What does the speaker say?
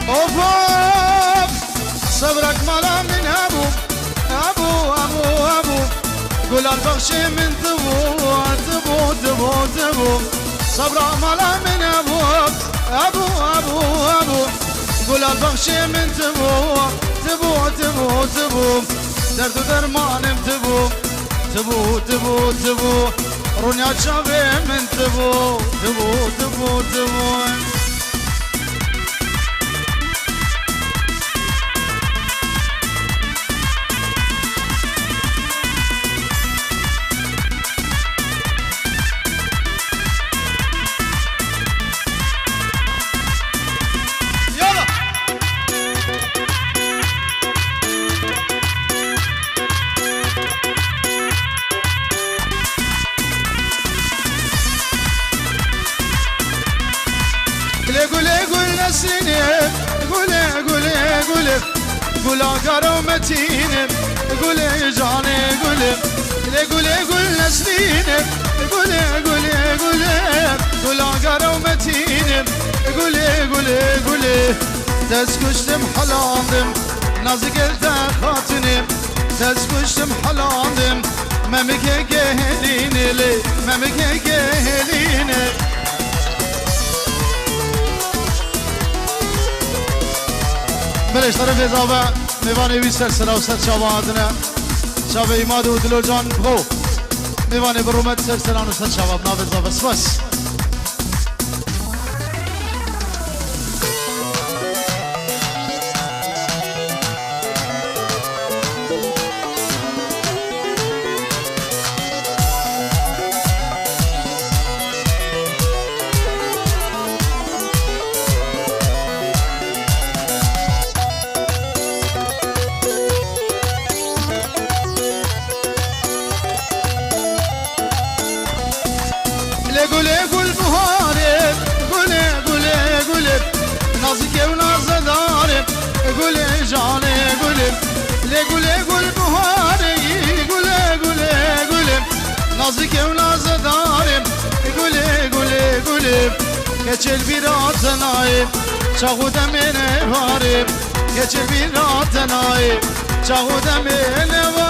اوف صبرك ملا من ابو ابو ابو ابو قول البخش من تبو تبو تبو تبو صبرك ملا من ابو ابو ابو ابو قول البخش من تبو تبو تبو تبو درد و درمانم تبو تبو تبو تبو رونيا شافي من تبو تبو تبو تبو قول اقرا ومتينه قول جاني قول نسرينه قول اقرا ومتينه قول تسكشتم حلاندم نازك التا خاطنم تسكشتم حلاندم ممك جهلينه لي ممك جهلينه بلش طرف اضافه میوانه وی سلسله و ست شابه آدنه شابه ایماد و دلو جان بخو میوانه برومت سلسله و ست شابه بناف اضافه سپس قول بهاري قول نازك وناز داري قول جاني قول بهاري قول نازك وناز داري قول geçer bir atınayı çahuda mene varım geçer bir atınayı çahuda mene varım